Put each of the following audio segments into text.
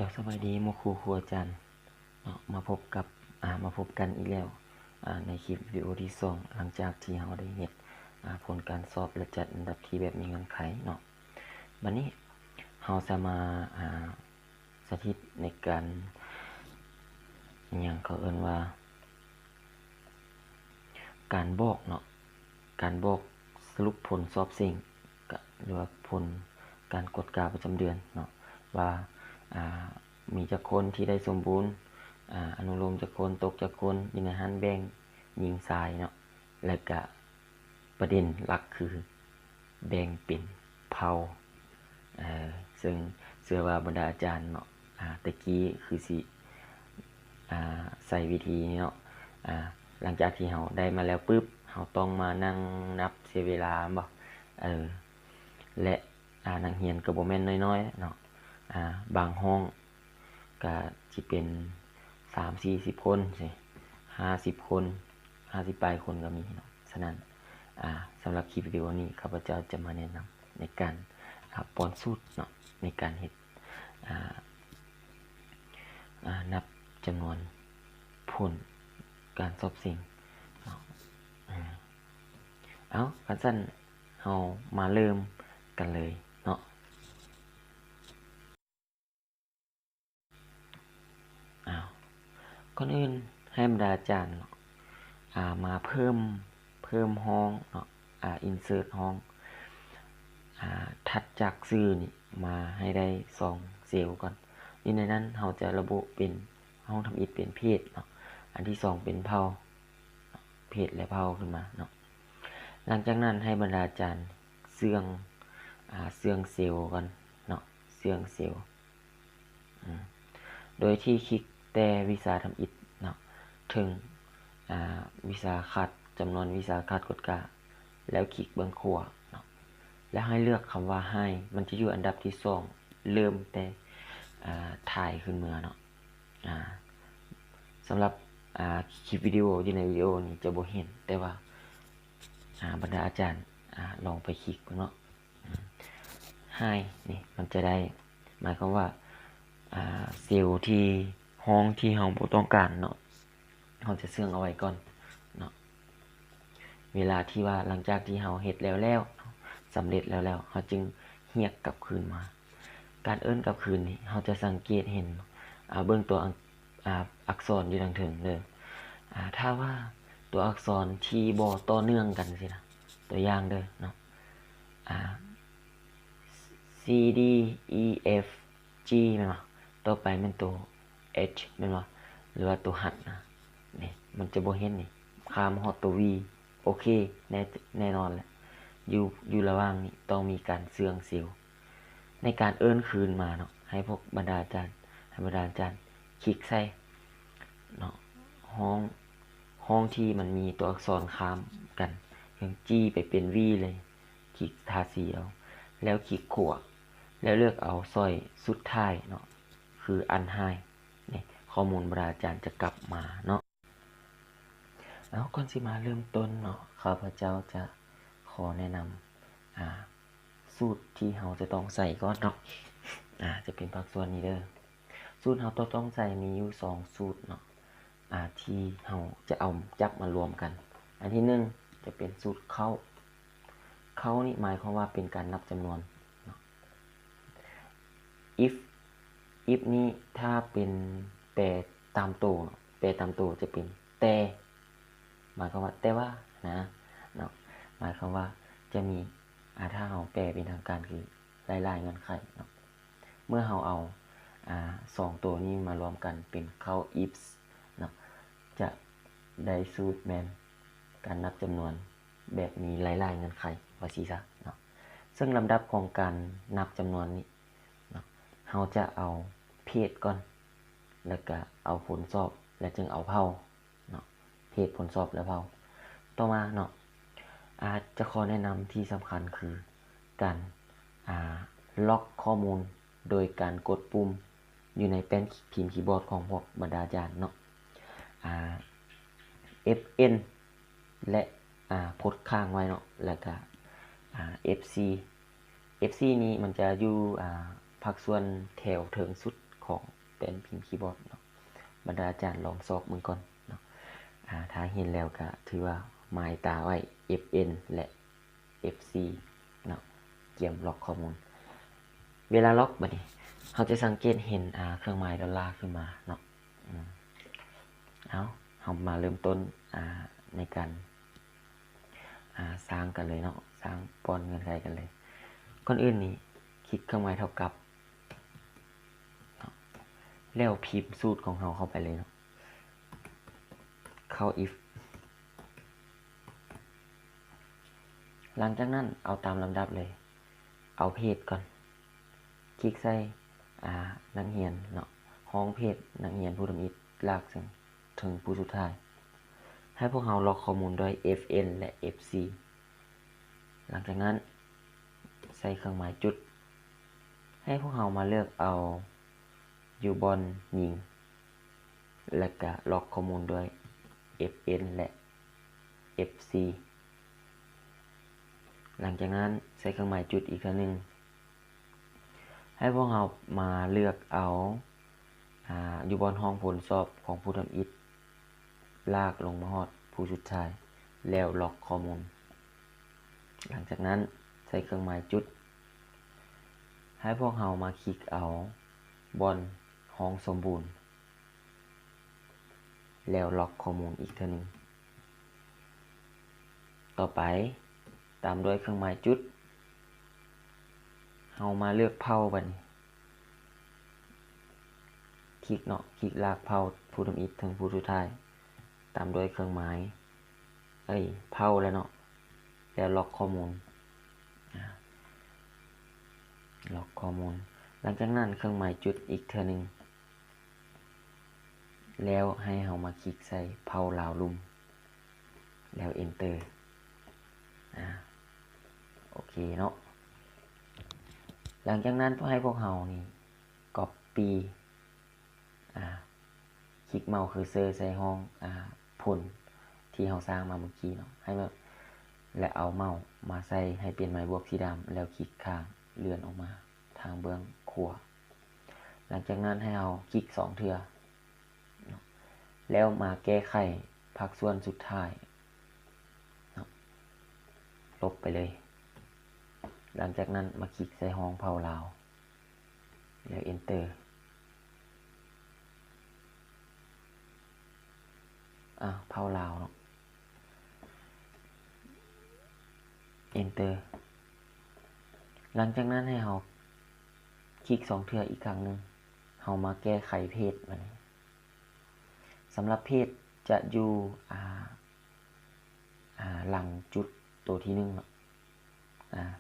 จากสบายดีโมครูครูอาจารย์มาพบกันอีกแล้วในคลิปวิดีโอที่2หลังจากที่เราได้เฮ็ดผลการสอบและจัดอันดับที่แบบมีเงื่อนไขเนาะบัดนี้เราจะมาสาธิตในการอย่างเขาเอิ้นว่าการบอกเนาะการบอกสรุปผลสอบสิ่งหรือว่าผลการกดกาประจำเดือนเนาะว่ามีจักคนที่ได้สมบูรณ์อนุโลมจักคนตกจักคนอยู่ในหันแบ่งหญิงชายเนาะแล้วก็ประเด็นหลักคือแบ่งเป็นเผ่าซึ่งเชื่อว่าบรรดาอาจารย์เนาะตะกี้คือสิใส่วิธีนี้เนาะหลังจากที่เราได้มาแล้วปึ๊บเราต้องมานั่งนับเสียเวลาบ่และนักเรียนก็บ่แม่นน้อยๆเนาะบางห้องก็สิเป็น 3-40 คนสิ50 คน50ปลายคนก็มีเนาะฉะนั้นสำหรับคลิปวิดีโอนี้ข้าพเจ้าจะมาแนะนำในการป้อนสูตรเนาะในการเฮ็ดนับจำนวนผลการสอบสิ่งคันซั่นเฮามาเริ่มกันเลยเนาะก่อนอื่นให้บรรดาอาจารย์มาเพิ่มห้องเนาะinsert ห้องถัดจากชื่อนี่มาให้ได้2เซลล์ก่อนนี่ในนั้นเราจะระบุเป็นห้องทำอิฐเป็นเพศเนาะอันที่2เป็นเผ่าเพศและเผ่าขึ้นมาเนาะหลังจากนั้นให้บรรดาอาจารย์เสื่องเซลล์ก่อนเนาะเสื่องเซลล์โดยที่คลิกแต่วิชาทำอิฐเนาะถึงวิชาคัดจำนวนวิชาคัดกดกาแล้วคลิกเบื้องขวาเนาะแล้วให้เลือกคำว่าให้มันจะอยู่อันดับที่2เริ่มแต่ถ่ายขึ้นมาเนาะสำหรับคลิปวิดีโออยู่ในวิดีโอนี้จะบ่เห็นแต่ว่าบรรดาอาจารย์ลองไปคลิกเนาะให้นี่มันจะได้หมายความว่าเซลล์ที่ห้องที่เราบ่ต้องการเนาะเราจะเสื่องเอาไว้ก่อนเนาะเวลาที่ว่าหลังจากที่เราเฮ็ดแล้วสำเร็จแล้วเราจึงเรียกกลับคืนมาการเอิ้นกลับคืนนี่เราจะสังเกตเห็นเบื้องตัวอักษรอยู่ทางถึงเด้อถ้าว่าตัวอักษรที่บ่ต่อเนื่องกันสินะตัวอย่างเด้อเนาะC D E F G แม่นบ่ต่อไปเป็นตัว H แม่นบ่หรือว่าตัวหัดนะนี่มันจะบ่เห็นนี่ข้ามฮอดตัว V โอเคแน่นอนแหละอยู่ระหว่างนี้ต้องมีการเสื่องเซลล์ในการเอิ้นคืนมาเนาะให้พวกบรรดาอาจารย์คลิกใส่เนาะห้องที่มันมีตัวอักษรข้ามกันอย่าง G ไปเป็น V เลยคลิกทาสีเอาแล้วคลิกขวาแล้วเลือกเอาสร้อยสุดท้ายเนาะคืออันไฮนี่ข้อมูลบรรดาอาจารย์จะกลับมาเนาะก่อนสิมาเริ่มต้นเนาะข้าพเจ้าจะขอแนะนำสูตรที่เราจะต้องใส่ก่อนเนาะจะเป็นภาคส่วนนี้เด้อสูตรเราต้องใส่มีอยู่2สูตรเนาะที่เราจะเอาจับมารวมกันอันที่1จะเป็นสูตรเข้านี่หมายความว่าเป็นการนับจำนวนเนาะ if นี้ถ้าเป็นแปรตามตัวจะเป็นแต่หมายความว่าแต่ว่านะเนาะหมายความว่าจะมีถ้าเราแปลเป็นทางการคือหลายๆเงื่อนไขเนาะเมื่อเราเอา2ตัวนี้มารวมกันเป็นเข้า if เนาะจะได้สูตรแม่นการนับจำนวนแบบมีหลายๆเงื่อนไขว่าซี่ซะเนาะซึ่งลำดับของการนับจำนวนนี้เนาะเราจะเอาเพศก่อนแล้วก็เอาผลสอบและจึงเอาเผ่าเนาะเพศผลสอบและเผ่าต่อมาเนาะจะขอแนะนำที่สำคัญคือการล็อกข้อมูลโดยการกดปุ่มอยู่ในแป้นพิมพ์คีย์บอร์ดของพวกบรรดาอาจารย์เนาะFN และพดค้างไว้เนาะแล้วก็FC นี้มันจะอยู่ภาคส่วนแถวถึงสุด ของเป็นพิมพ์คีย์บอร์ดเนาะบรรดาอาจารย์ลองซอกมึงก่อนเนาะถ้าเห็นแล้วก็ถือว่าหมายตาไว้ FN และ FC เนาะเกี่ยมล็อกข้อมูลเวลาล็อกบัดนี้เราจะสังเกตเห็นเครื่องหมายดอลลาร์ขึ้นมาเนาะเรามาเริ่มต้นในการสร้างกันเลยเนาะสร้างป้อนเงื่อนไขกันเลยก่อนอื่นนี่คลิกเครื่องหมายเท่ากับแล้วพิมพ์สูตรของเราเข้าไปเลยเนาะเข้า if หลังจากนั้นเอาตามลำดับเลยเอาเพจก่อนคลิกใส่นักเรียนเนาะห้องเพจนักเรียนผู้ทำอิฐลากถึงผู้สุดท้ายให้พวกเราล็อกข้อมูลด้วย FN และ FC หลังจากนั้นใส่เครื่องหมายจุดให้พวกเรามาเลือกเอาอยู่บนยิงและก็ล็อกข้อมูลด้วย FN และ FC หลังจากนั้นใส่เครื่องหมายจุดอีกครั้งหนึ่งให้พวกเรามาเลือกเอาอยู่บนห้องผลสอบของผู้ทำอิฐลากลงมาฮอดผู้สุดท้ายแล้วล็อกข้อมูลหลังจากนั้นใส่เครื่องหมายจุดให้พวกเรามาคลิกเอาบนห้องสมบูรณ์แล้วล็อกข้อมูลอีกเท่านึงต่อไปตามด้วยเครื่องหมายจุดเรามาเลือกเผาบัดนี้คลิกเนาะคลิกลากเผาผู้ทำอิฐถึงผู้สุดท้ายตามด้วยเครื่องหมายเผาแล้วเนาะแล้วล็อกข้อมูลล็อกข้อมูลหลังจากนั้นเครื่องหมายจุดอีกเท่านึงแล้วให้เรามาคลิกใส่เผาลาวลุ่มแล้ว enter โอเคเนาะหลังจากนั้นให้พวกเรานี่ copy คลิกเมาส์คือเซอร์ใส่ห้องผลที่เราสร้างมาเมื่อกี้เนาะให้แบบและเอาเมาส์มาใส่ให้เป็นไม้บวกสีดำแล้วคลิกข้างเลื่อนออกมาทางเบื้องขวาหลังจากนั้นให้เราคลิก2 เทื่อแล้วมาแก้ไขภาคส่วนสุดท้ายลบไปเลยหลังจากนั้นมาคลิกใส่ห้องเผาลาวแล้ว enter เผาลาวเนาะ enter หลังจากนั้นให้เราคลิก2 เทื่ออีกครั้งหนึ่งเรามาแก้ไขเพจมันสำหรับเพจจะอยู่หลังจุดตัวที่1เนาะ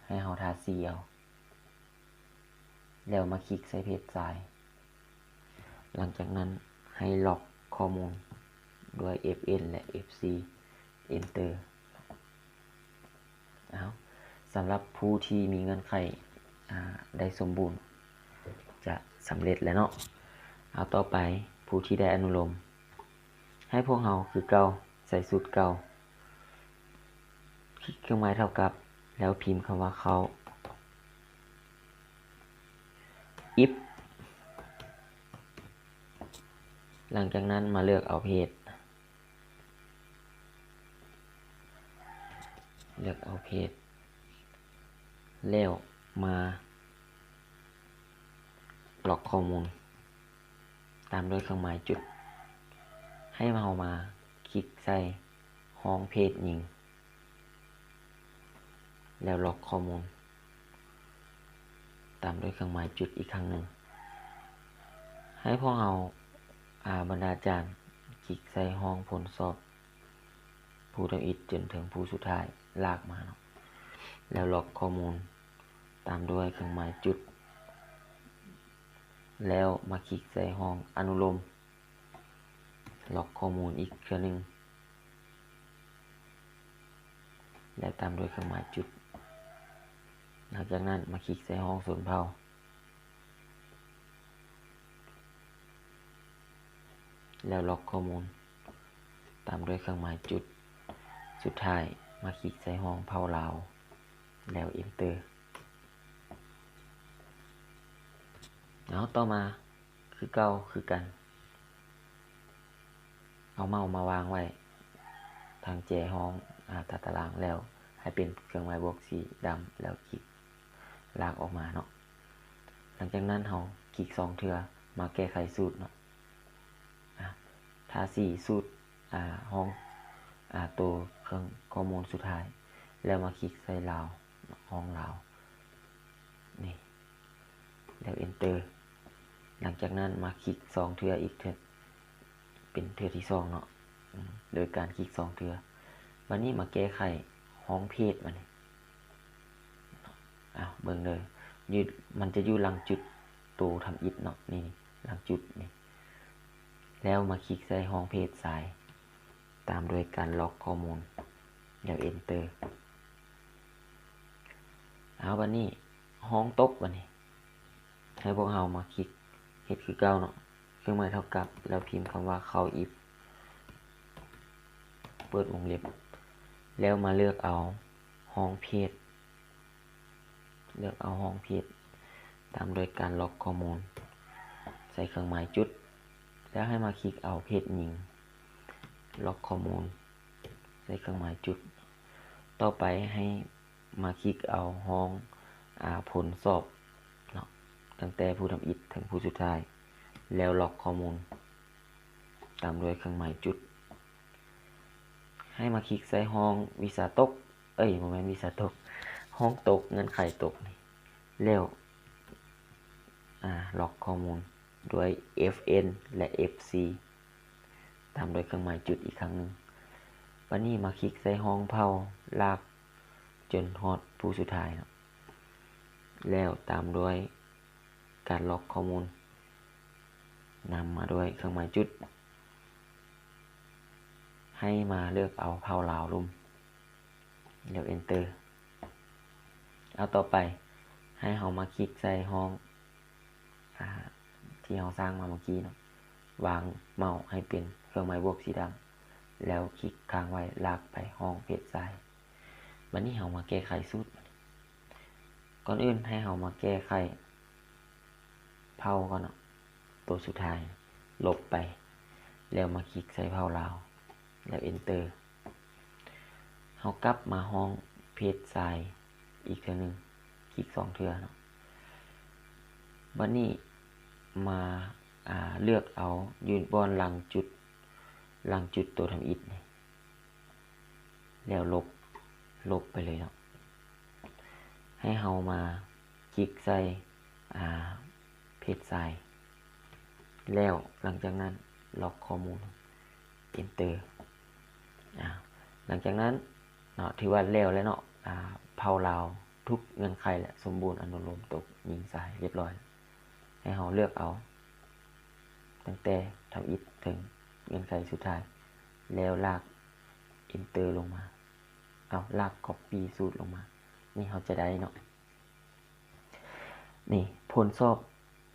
ให้เราทาสีเอาแล้วมาคลิกใส่เพจซ้ายหลังจากนั้นให้ล็อกข้อมูลด้วย FN และ FC enter สำหรับผู้ที่มีเงื่อนไขได้สมบูรณ์จะสำเร็จแล้วเนาะต่อไปผู้ที่ได้อนุโลมให้พวกเราคือเก่าใส่สูตรเก่าคลิกเครื่องหมายเท่ากับแล้วพิมพ์คำว่าเขา if หลังจากนั้นมาเลือกเอาเพจแล้วมาล็อกข้อมูลตามด้วยเครื่องหมายจุดให้เรามาคลิกใส่ห้องเพจยิงแล้วล็อกข้อมูลตามด้วยเครื่องหมายจุดอีกครั้งหนึ่งให้พวกเราบรรดาอาจารย์คลิกใส่ห้องผลสอบผู้ทำอิฐจนถึงผู้สุดท้ายลากมาเนาะแล้วล็อกข้อมูลตามด้วยเครื่องหมายจุดแล้วมาคลิกใส่ห้องอนุโลมล็อกข้อมูลอีกครั้งหนึ่งแล้วตามด้วยเครื่องหมายจุดหลังจากนั้นมาคลิกใส่ห้องส่วนเผาแล้วล็อกข้อมูลตามด้วยเครื่องหมายจุดสุดท้ายมาคลิกใส่ห้องเผาลาวแล้ว enter ต่อมา คือเก่าคือกันเอาเมาส์มาวางไว้ทางแจห้องตารางแล้วให้เป็นเครื่องหมายบวกสีดำแล้วคลิกลากออกมาเนาะหลังจากนั้นเราคลิก2เทื่อมาแก้ไขสูตรเนาะถ้า4สูตรห้องตัวเครื่องข้อมูลสุดท้ายแล้วมาคลิกใส่ลาวห้องลาวนี่แล้ว enter หลังจากนั้นมาคลิก2เทื่ออีกเทื่อเป็นเทื่อที่2เนาะโดยการคลิก2เทื่อวันนี้มาแก้ไขห้องเพจมันเบิ่งเลยมันจะอยู่หลังจุดตัวทำอิฐเนาะนี่หลังจุดนี่แล้วมาคลิกใส่ห้องเพจซ้ายตามโดยการล็อกข้อมูลแล้ว enter วันนี้ห้องตกวันนี้ให้พวกเรามาคลิกเฮ็ดคือเก่าเนาะเครื่องหมายเท่ากับแล้วพิมพ์คำว่าเข้า if เปิดวงเล็บแล้วมาเลือกเอาห้องเพจตามโดยการล็อกข้อมูลใส่เครื่องหมายจุดแล้วให้มาคลิกเอาเพจหญิงล็อกข้อมูลใส่เครื่องหมายจุดต่อไปให้มาคลิกเอาห้องผลสอบเนาะตั้งแต่ผู้ทำอิฐถึงผู้สุดท้ายแล้วล็อกข้อมูลตามด้วยเครื่องหมายจุดให้มาคลิกใส่ห้องวิสาตกโมเมนต์วิสาตกห้องตกเงินไขตกนี่แล้วล็อกข้อมูลด้วย fn และ fc ตามด้วยเครื่องหมายจุดอีกครั้งหนึ่งวันนี้มาคลิกใส่ห้องเผาลากจนฮอดผู้สุดท้ายนะแล้วตามด้วยการล็อกข้อมูลนำมาด้วยเครื่องหมายจุดให้มาเลือกเอาเผาลาวลุ่มแล้ว enter เอาต่อไปให้เรามาคลิกใส่ห้องที่เราสร้างมาเมื่อกี้เนาะวางเมาส์ให้เป็นเครื่องหมายบวกสีดำแล้วคลิกค้างไว้ลากไปห้องเพจซ้ายวันนี้เรามาแก้ไขสูตรก่อนอื่นให้เรามาแก้ไขเผาก่อนเนาะตัวสุดท้ายลบไปแล้วมาคลิกใส่เผาลาวแล้ว enter เรากลับมาห้องเพจซ้ายอีกเทื่อนึงคลิก2เทื่อเนาะวันนี้มาเลือกเอายืนบนหลังจุดตัวทำอิฐนี่แล้วลบไปเลยเนาะให้เฮามาคลิกใส่เพจซ้ายแล้วหลังจากนั้นล็อกข้อมูล enter หลังจากนั้นเนาะถือว่าแล้วเนาะเผาลาวทุกเงื่อนไขและสมบูรณ์อนุโลมตกยิงสายเรียบร้อยให้เราเลือกเอาตั้งแต่ทำอิฐถึงเงื่อนไขสุดท้ายแล้วลาก enter ลงมาลาก copy สูตรลงมานี่เราจะได้เนาะนี่ผลสอบ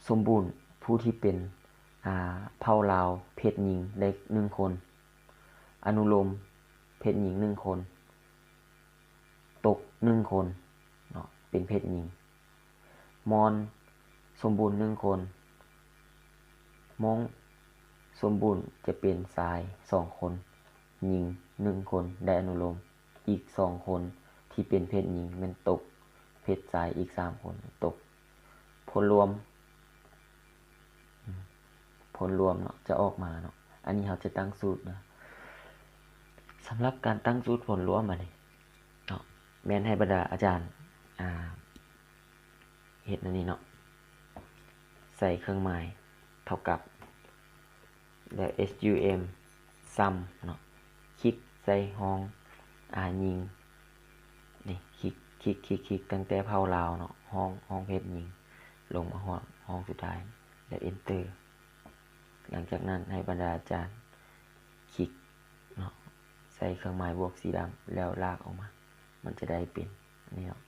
สมบูรณ์ผู้ที่เป็นเผาลาวเพศหญิงได้1คนอนุโลมเพศหญิง1คนตก1คนเนาะเป็นเพศหญิงมอนสมบูรณ์1คนมองสมบูรณ์จะเป็นชาย2คนหญิง1คนได้อนุโลมอีก2คนที่เป็นเพศหญิงแม่นตกเพศชายอีก3คนตกผลรวมเนาะจะออกมาเนาะอันนี้เราจะตั้งสูตรนะสำหรับการตั้งสูตรผลรวมมานี่เนาะแม่นให้บรรดาอาจารย์เฮ็ดอันนี้เนาะใส่เครื่องหมายเท่ากับแล้ว sum sum เนาะคลิกใส่ห้องยิงนี่คลิกตั้งแต่เผาลาวเนาะห้องเพชรยิงลงมาห้องสุดท้ายแล้ว enter หลังจากนั้นให้บรรดาอาจารย์คลิกเนาะใส่เครื่องหมายบวกสีดำแล้วลากออกมามันจะได้เป็นนี่เนาะ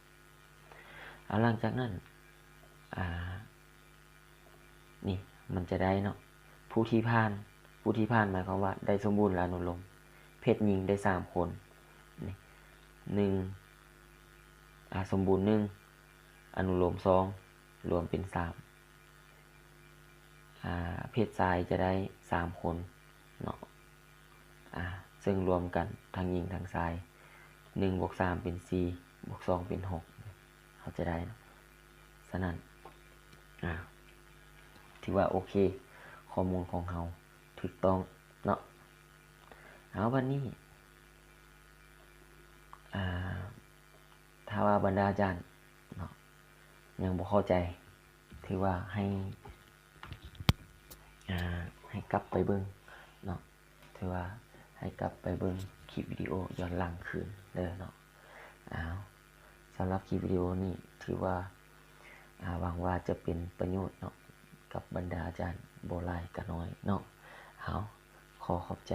หลังจากนั้นนี่มันจะได้เนาะผู้ที่ผ่านหมายความว่าได้สมบูรณ์และอนุโลมเพศหญิงได้3คนนี่1สมบูรณ์1อนุโลม2รวมเป็น3 เพศชายจะได้3คนเนาะซึ่งรวมกันทั้งหญิงทั้งชาย1บวก3เป็น4บวก2เป็น6เขาจะได้นะฉะนั้นถือว่าโอเคข้อมูลของเราถูกต้องเนาะเอาวันนี้ถ้าว่าบรรดาอาจารย์เนาะยังบ่เข้าใจถือว่าให้กลับไปเบิ่งเนาะถือว่าให้กลับไปเบิ่งคลิปวิดีโอย้อนหลังคืนเด้อเนาะสำหรับคลิปวิดีโอนี้ถือว่าหวังว่าจะเป็นประโยชน์เนาะกับบรรดาอาจารย์บ่หลายก็น้อยเนาะขอขอบใจ